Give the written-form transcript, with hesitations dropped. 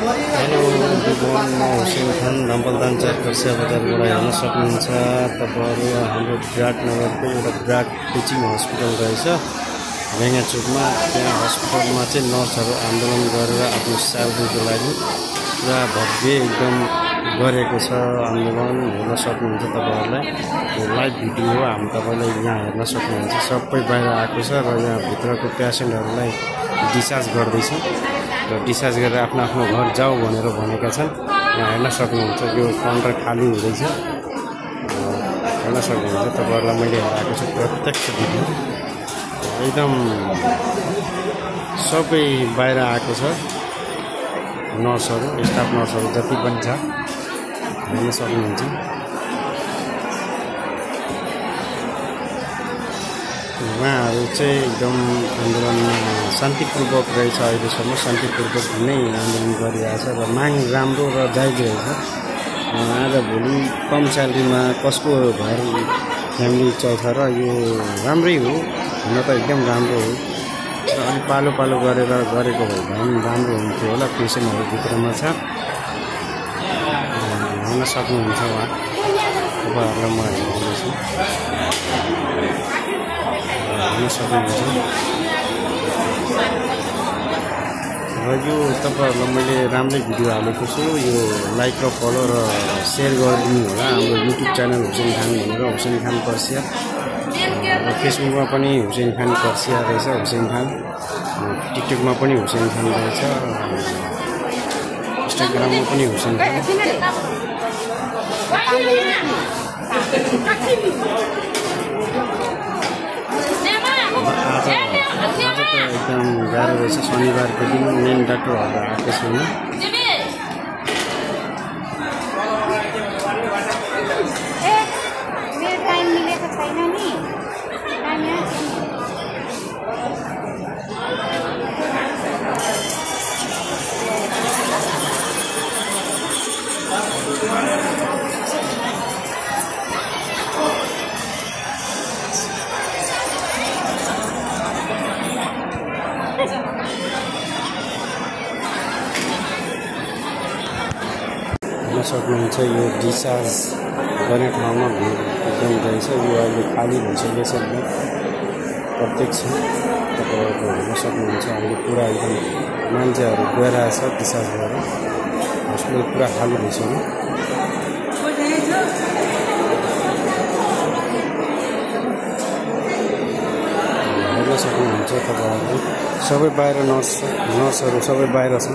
Hello everyone, म हुसेन खान नम्बलदान चौरसिया बजारबाट हेर्न सक्नुहुन्छ। तपाईहरु हाम्रो विराटनगरको एउटा विराट टिचिङ हस्पिटल रहेछ रेङ्गाचोकमा। त्यहाँ हस्पिटलमा चाहिँ नर्सहरू आन्दोलन गरेर आफ्नो स्यालेरीको लागि पुरा भव्य एकदम गरेको छ आन्दोलन। हेर्न सक्नुहुन्छ तपाईहरुलाई यो लाइभ भिडियो हो, हामी तपाईलाई यहाँ हेर्न सक्नुहुन्छ। सबै बाहिर आएको छ र यहाँ भित्रको पेसेन्टहरूलाई डिस्चार्ज गर्दैछ र डिस्चार्ज गरेर आफ्नो आफ्नो घर जाऊ भनेर भनेका छन्। यहाँ हेर्न सक्नुहुन्छ यो काउन्टर खाली हुँदैछ, हेर्न सक्नुहुन्छ। तपाईहरुलाई मैले हेराएको छु प्रत्यक्ष भिडियो। एकदम सबै बाहिर आएको छ, नर्सहरू स्टाफ नर्सहरू जति पनि छ हेर्न सक्नुहुन्छ। उहाँहरू चाहिँ एकदम आन्दोलनमा शान्तिपूर्वक रहेछ, अहिलेसम्म शान्तिपूर्वक नै आन्दोलन गरिरहेछ र माग राम्रो र जायज रहेछ। आज भोलि कम स्यालेरीमा कसको घर फ्यामिली चल्छ र यो राम्रै हो, हुन त एकदम राम्रो हो। र अलिक पालो पालो गरेर गरेको भए पनि राम्रो हुन्थ्यो होला। पेसेन्टहरू भित्रमा छ, हेर्न सक्नुहुन्छ। उहाँ तपाईँहरूलाई म हेर्दैछु, हेर्न सक्नुहुन्छ। र यो तपाईहरुलाई मैले राम्रै भिडियो हालेको छु। यो लाइक र फलो र सेयर गरिदिनु होला हाम्रो युट्युब च्यानल हुसेन खान भनेर, हुसेन खान पर्सिया। र फेसबुकमा पनि हुसेन खान पर्सिया रहेछ, हुसेन खान। टिकटकमा पनि हुसेन खान रहेछ, इन्स्टाग्राममा पनि हुसेन खान। आज त एकदम गाह्रो रहेछ, शनिबारको दिन मेन डाक्टरहरू आएको छैन। हेर्न सक्नुहुन्छ यो डिस्चार्ज गर्ने ठाउँमा भिड एकदम रहेछ। यो अहिले खाली भइसकेको छ, एकदम प्रत्यक्ष तपाईँहरूको हेर्न सक्नुहुन्छ। अहिले पुरा एकदम मान्छेहरू गइरहेछ डिस्चार्ज गरेर, हस्पिटल पुरा खाली भइसक्यो। हेर्न सक्नुहुन्छ तपाईँहरूले सबै बाहिर नर्सहरू सबै बाहिर छ।